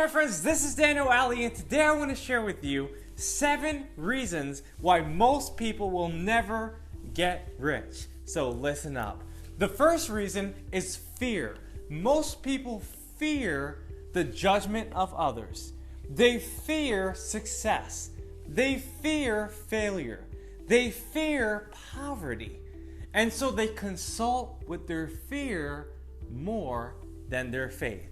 my friends, this is Aldie, and today I want to share with you 7 reasons why most people will never get rich. So listen up. The first reason is fear. Most people fear the judgment of others. They fear success. They fear failure. They fear poverty. And so they consult with their fear more than their faith.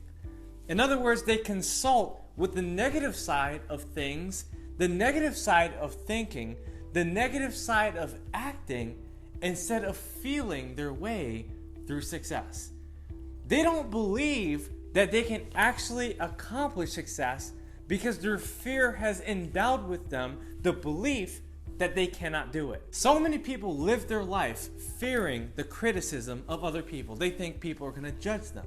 In other words, they consult with the negative side of things, the negative side of thinking, the negative side of acting, instead of feeling their way through success. They don't believe that they can actually accomplish success because their fear has endowed with them the belief that they cannot do it. So many people live their life fearing the criticism of other people. They think people are going to judge them.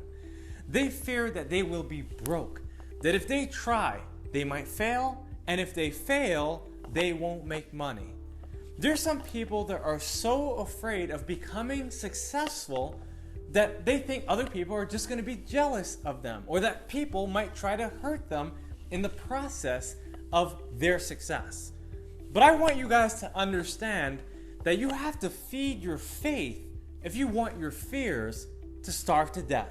They fear that they will be broke, that if they try, they might fail, and if they fail, they won't make money. There's some people that are so afraid of becoming successful that they think other people are just going to be jealous of them, or that people might try to hurt them in the process of their success. But I want you guys to understand that you have to feed your faith if you want your fears to starve to death.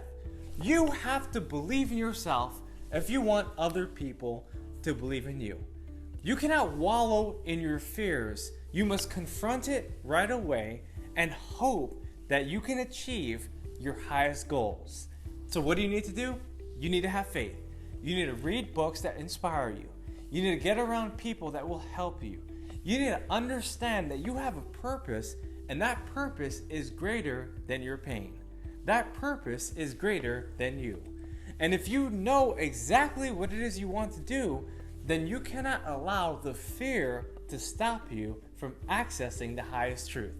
You have to believe in yourself if you want other people to believe in you. You cannot wallow in your fears. You must confront it right away and hope that you can achieve your highest goals. So what do you need to do? You need to have faith. You need to read books that inspire you. You need to get around people that will help you. You need to understand that you have a purpose, and that purpose is greater than your pain. That purpose is greater than you. And if you know exactly what it is you want to do, then you cannot allow the fear to stop you from accessing the highest truth.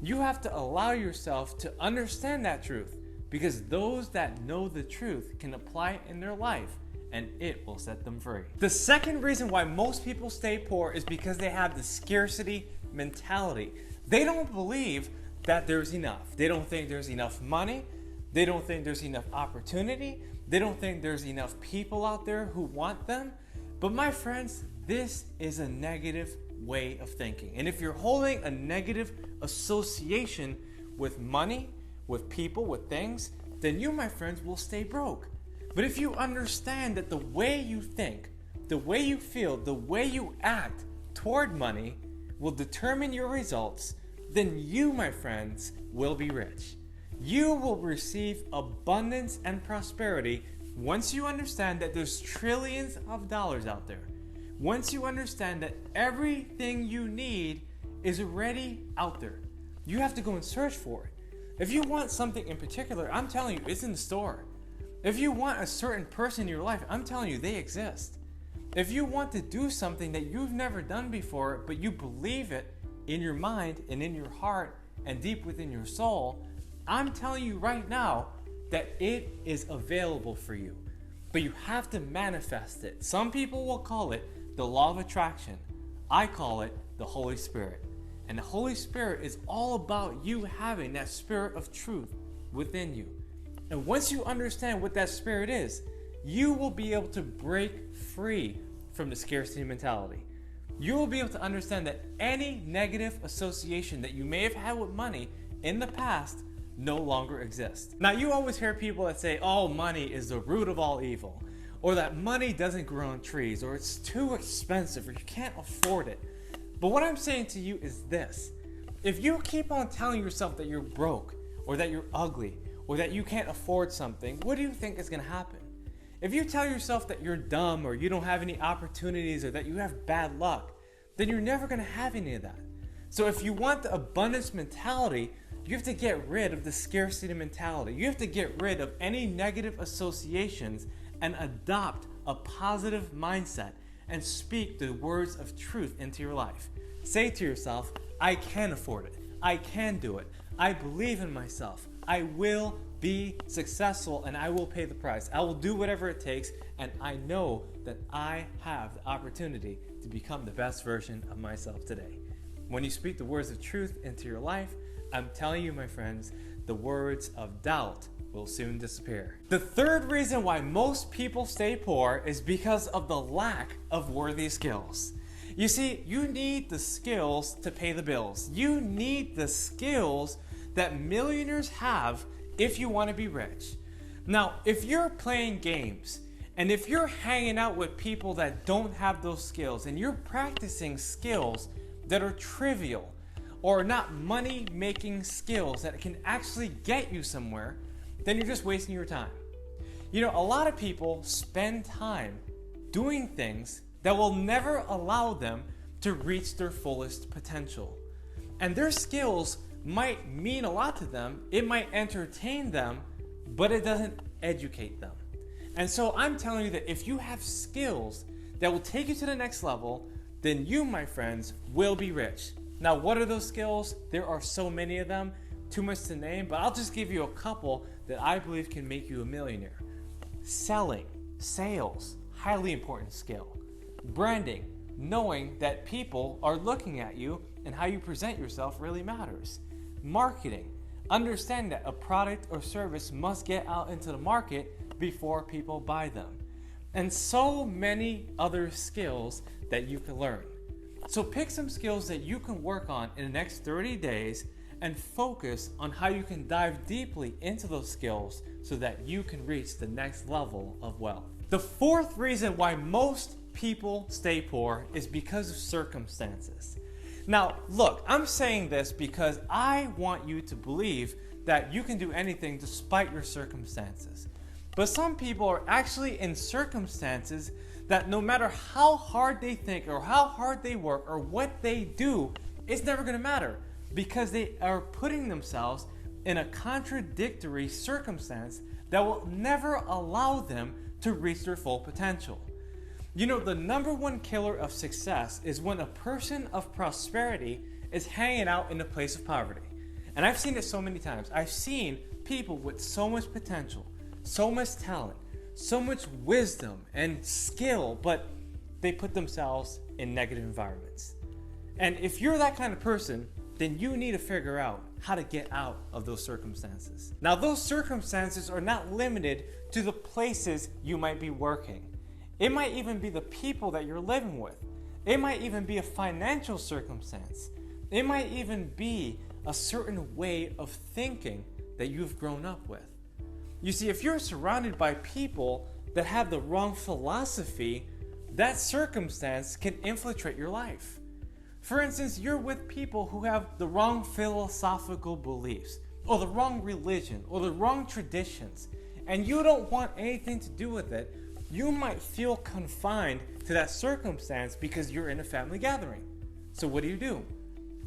You have to allow yourself to understand that truth, because those that know the truth can apply it in their life, and it will set them free. The second reason why most people stay poor is because they have the scarcity mentality. They don't believe that there's enough. They don't think there's enough money. They don't think there's enough opportunity. They don't think there's enough people out there who want them. But my friends, this is a negative way of thinking. And if you're holding a negative association with money, with people, with things, then you, my friends, will stay broke. But if you understand that the way you think, the way you feel, the way you act toward money will determine your results, then you, my friends, will be rich. You will receive abundance and prosperity once you understand that there's trillions of dollars out there. Once you understand that everything you need is already out there. You have to go and search for it. If you want something in particular, I'm telling you, it's in the store. If you want a certain person in your life, I'm telling you, they exist. If you want to do something that you've never done before, but you believe it in your mind and in your heart and deep within your soul, I'm telling you right now that it is available for you. But you have to manifest it. Some people will call it the law of attraction. I call it the Holy Spirit. And the Holy Spirit is all about you having that spirit of truth within you. And once you understand what that spirit is, you will be able to break free from the scarcity mentality. You will be able to understand that any negative association that you may have had with money in the past no longer exists. Now, you always hear people that say, oh, money is the root of all evil, or that money doesn't grow on trees, or it's too expensive, or you can't afford it. But what I'm saying to you is this. If you keep on telling yourself that you're broke, or that you're ugly, or that you can't afford something, what do you think is going to happen? If you tell yourself that you're dumb, or you don't have any opportunities, or that you have bad luck, then you're never going to have any of that. So if you want the abundance mentality, you have to get rid of the scarcity mentality. You have to get rid of any negative associations and adopt a positive mindset and speak the words of truth into your life. Say to yourself, I can afford it. I can do it. I believe in myself. I will be successful and I will pay the price. I will do whatever it takes, and I know that I have the opportunity to become the best version of myself today. When you speak the words of truth into your life, I'm telling you, my friends, the words of doubt will soon disappear. The third reason why most people stay poor is because of the lack of worthy skills. You see, you need the skills to pay the bills. You need the skills that millionaires have if you want to be rich. Now, if you're playing games and if you're hanging out with people that don't have those skills and you're practicing skills that are trivial or not money-making skills that can actually get you somewhere, then you're just wasting your time. You know, a lot of people spend time doing things that will never allow them to reach their fullest potential. And their skills might mean a lot to them, it might entertain them, but it doesn't educate them. And so I'm telling you that if you have skills that will take you to the next level, then you, my friends, will be rich. Now, what are those skills? There are so many of them, too much to name, but I'll just give you a couple that I believe can make you a millionaire. Selling, sales, highly important skill. Branding, knowing that people are looking at you and how you present yourself really matters. Marketing, understand that a product or service must get out into the market before people buy them. And so many other skills that you can learn. So pick some skills that you can work on in the next 30 days and focus on how you can dive deeply into those skills so that you can reach the next level of wealth. The fourth reason why most people stay poor is because of circumstances. Now, look, I'm saying this because I want you to believe that you can do anything despite your circumstances. But some people are actually in circumstances that no matter how hard they think or how hard they work or what they do, it's never going to matter because they are putting themselves in a contradictory circumstance that will never allow them to reach their full potential. You know, the number one killer of success is when a person of prosperity is hanging out in a place of poverty. And I've seen it so many times. I've seen people with so much potential, so much talent, so much wisdom and skill, but they put themselves in negative environments. And if you're that kind of person, then you need to figure out how to get out of those circumstances. Now, those circumstances are not limited to the places you might be working. It might even be the people that you're living with. It might even be a financial circumstance. It might even be a certain way of thinking that you've grown up with. You see, if you're surrounded by people that have the wrong philosophy, that circumstance can infiltrate your life. For instance, you're with people who have the wrong philosophical beliefs, or the wrong religion, or the wrong traditions, and you don't want anything to do with it. You might feel confined to that circumstance because you're in a family gathering. So what do?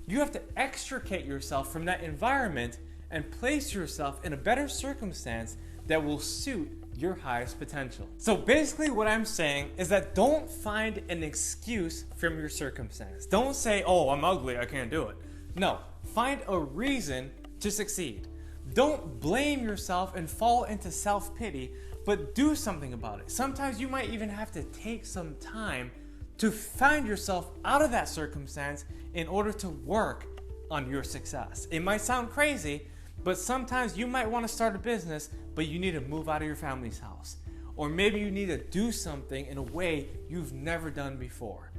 You have to extricate yourself from that environment and place yourself in a better circumstance that will suit your highest potential. So basically what I'm saying is that don't find an excuse from your circumstance. Don't say, oh, I'm ugly, I can't do it. No, find a reason to succeed. Don't blame yourself and fall into self-pity, but do something about it. Sometimes you might even have to take some time to find yourself out of that circumstance in order to work on your success. It might sound crazy, but sometimes you might want to start a business, but you need to move out of your family's house. Or maybe you need to do something in a way you've never done before.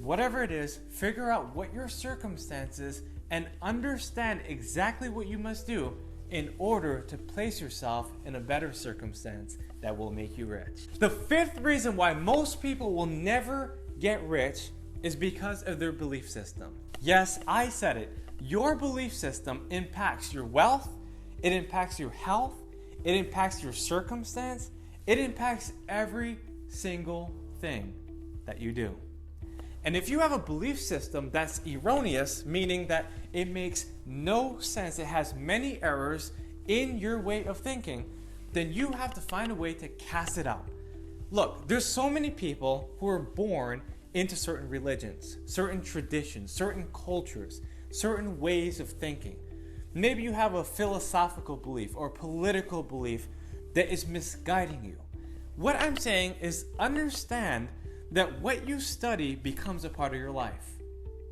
Whatever it is, figure out what your circumstances and understand exactly what you must do in order to place yourself in a better circumstance that will make you rich. The fifth reason why most people will never get rich is because of their belief system. Yes, I said it. Your belief system impacts your wealth, it impacts your health, it impacts your circumstance, it impacts every single thing that you do. And if you have a belief system that's erroneous, meaning that it makes no sense, it has many errors in your way of thinking, then you have to find a way to cast it out. Look, there's so many people who are born into certain religions, certain traditions, certain cultures, certain ways of thinking. Maybe you have a philosophical belief or political belief that is misguiding you. What I'm saying is understand that what you study becomes a part of your life.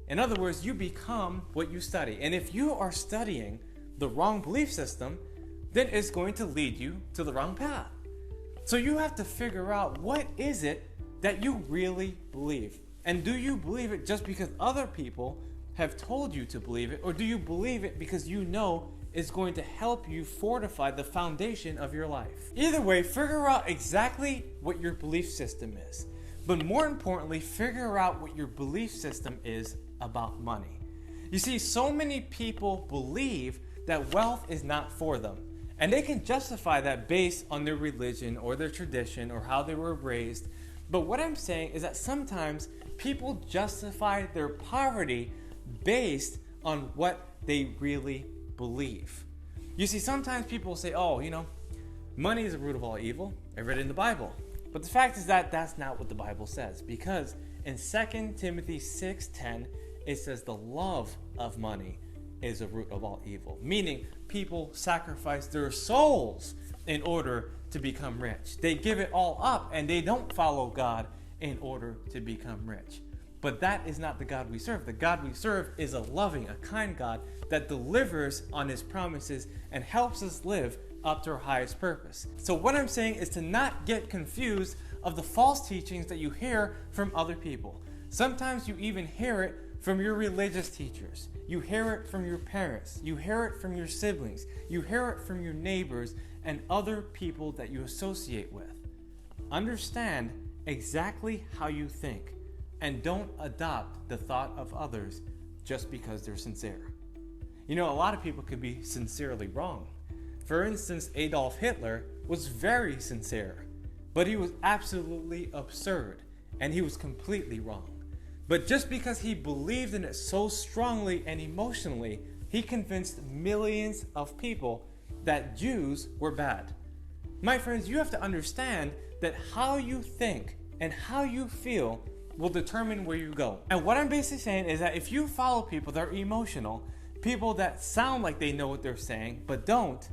In other words, you become what you study. And if you are studying the wrong belief system, then it's going to lead you to the wrong path. So you have to figure out, what is it that you really believe? And do you believe it just because other people have told you to believe it, or do you believe it because you know it's going to help you fortify the foundation of your life? Either way, figure out exactly what your belief system is. But more importantly, figure out what your belief system is about money. You see, so many people believe that wealth is not for them. And they can justify that based on their religion or their tradition or how they were raised. But what I'm saying is that sometimes people justify their poverty based on what they really believe. You see, sometimes people say, oh, money is the root of all evil. I read it in the Bible. But the fact is that that's not what the Bible says, because in 2 Timothy 6:10, it says the love of money is a root of all evil. Meaning, people sacrifice their souls in order to become rich. They give it all up and they don't follow God in order to become rich. But that is not the God we serve. The God we serve is a loving, a kind God that delivers on his promises and helps us live up to our highest purpose. So what I'm saying is to not get confused of the false teachings that you hear from other people. Sometimes you even hear it from your religious teachers. You hear it from your parents. You hear it from your siblings. You hear it from your neighbors and other people that you associate with. Understand exactly how you think, and don't adopt the thought of others just because they're sincere. A lot of people could be sincerely wrong. For instance, Adolf Hitler was very sincere, but he was absolutely absurd, and he was completely wrong. But just because he believed in it so strongly and emotionally, he convinced millions of people that Jews were bad. My friends, you have to understand that how you think and how you feel will determine where you go. And what I'm basically saying is that if you follow people that are emotional, people that sound like they know what they're saying but don't,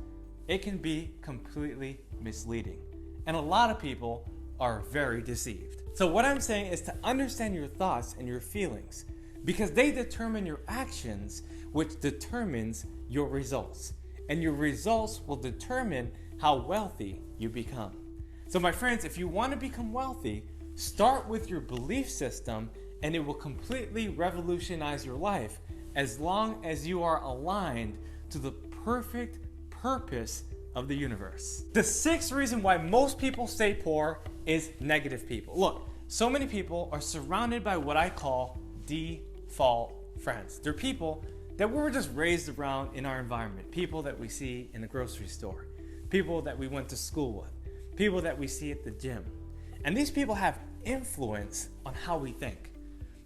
it can be completely misleading. And a lot of people are very deceived. So what I'm saying is to understand your thoughts and your feelings, because they determine your actions, which determines your results. And your results will determine how wealthy you become. So my friends, if you want to become wealthy, start with your belief system, and it will completely revolutionize your life as long as you are aligned to the perfect purpose of the universe. The sixth reason why most people stay poor is negative people. Look, so many people are surrounded by what I call default friends. They're people that we were just raised around in our environment. People that we see in the grocery store. People that we went to school with. People that we see at the gym. And these people have influence on how we think.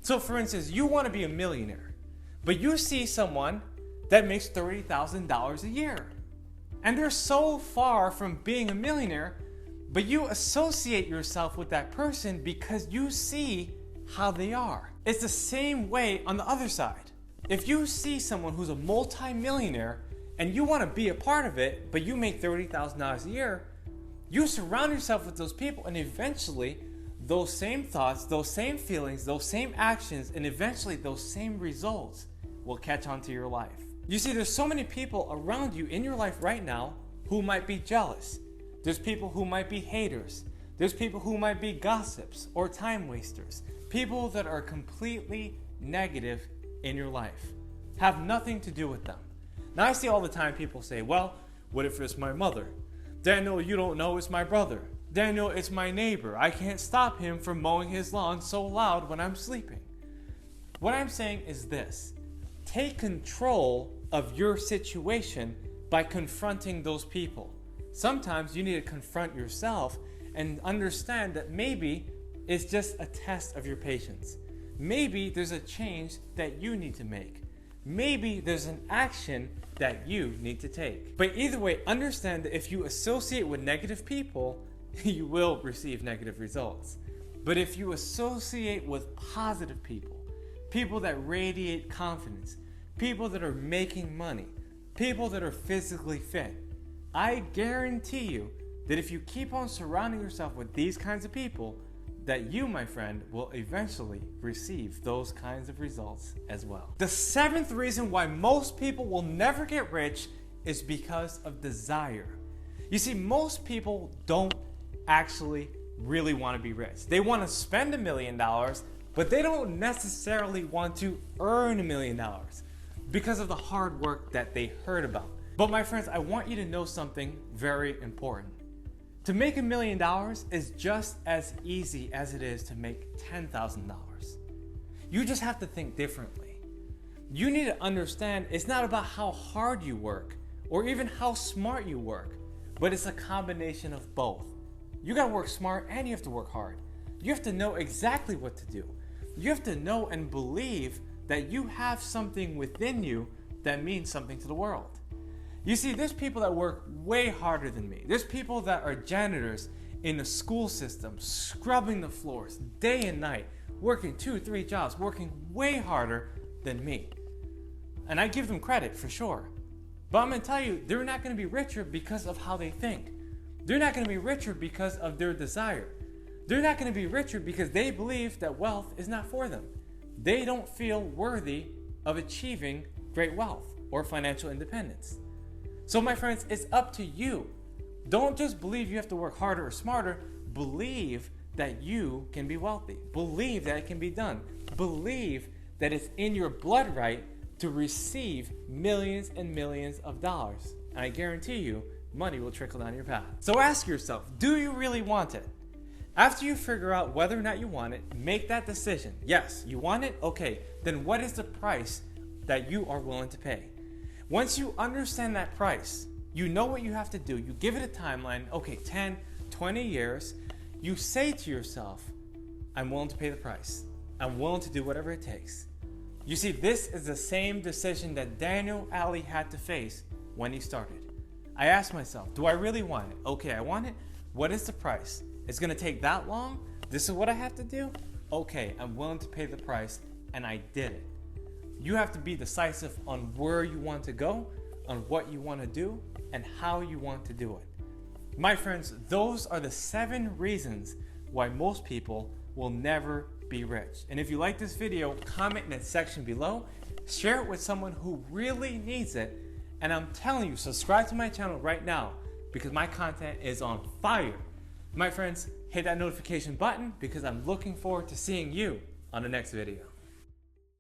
So for instance, you want to be a millionaire, but you see someone that makes $30,000 a year. And they're so far from being a millionaire, but you associate yourself with that person because you see how they are. It's the same way on the other side. If you see someone who's a multi-millionaire and you want to be a part of it, but you make $30,000 a year, you surround yourself with those people, and eventually those same thoughts, those same feelings, those same actions, and eventually those same results will catch on to your life. You see, there's so many people around you in your life right now who might be jealous. There's people who might be haters. There's people who might be gossips or time wasters. People that are completely negative in your life. Have nothing to do with them. Now I see all the time people say, well, what if it's my mother? Daniel, you don't know it's my brother. Daniel, it's my neighbor. I can't stop him from mowing his lawn so loud when I'm sleeping. What I'm saying is this. Take control of your situation by confronting those people. Sometimes you need to confront yourself and understand that maybe it's just a test of your patience. Maybe there's a change that you need to make. Maybe there's an action that you need to take. But either way, understand that if you associate with negative people, you will receive negative results. But if you associate with positive people, people that radiate confidence, people that are making money, people that are physically fit, I guarantee you that if you keep on surrounding yourself with these kinds of people, that you, my friend, will eventually receive those kinds of results as well. The seventh reason why most people will never get rich is because of desire. You see, most people don't actually really want to be rich. They want to spend $1 million, but they don't necessarily want to earn $1 million because of the hard work that they heard about. But my friends, I want you to know something very important. To make $1 million is just as easy as it is to make $10,000. You just have to think differently. You need to understand it's not about how hard you work or even how smart you work, but it's a combination of both. You gotta work smart and you have to work hard. You have to know exactly what to do. You have to know and believe that you have something within you that means something to the world. You see, there's people that work way harder than me. There's people that are janitors in the school system, scrubbing the floors day and night, working 2-3 jobs, working way harder than me. And I give them credit for sure. But I'm gonna tell you, they're not gonna be richer because of how they think. They're not gonna be richer because of their desire. They're not gonna be richer because they believe that wealth is not for them. They don't feel worthy of achieving great wealth or financial independence. So my friends, it's up to you. Don't just believe you have to work harder or smarter. Believe that you can be wealthy. Believe that it can be done. Believe that it's in your blood right to receive millions and millions of dollars. And I guarantee you, money will trickle down your path. So ask yourself, do you really want it? After you figure out whether or not you want it, make that decision. Yes, you want it? Okay, then what is the price that you are willing to pay? Once you understand that price, you know what you have to do. You give it a timeline, okay, 10, 20 years. You say to yourself, I'm willing to pay the price. I'm willing to do whatever it takes. You see, this is the same decision that Daniel Aldie had to face when he started. I asked myself, do I really want it? Okay, I want it. What is the price? It's gonna take that long? This is what I have to do? Okay, I'm willing to pay the price, and I did it. You have to be decisive on where you want to go, on what you want to do, and how you want to do it. My friends, those are the 7 reasons why most people will never be rich. And if you like this video, comment in the section below, share it with someone who really needs it, and I'm telling you, subscribe to my channel right now because my content is on fire. My friends, hit that notification button because I'm looking forward to seeing you on the next video.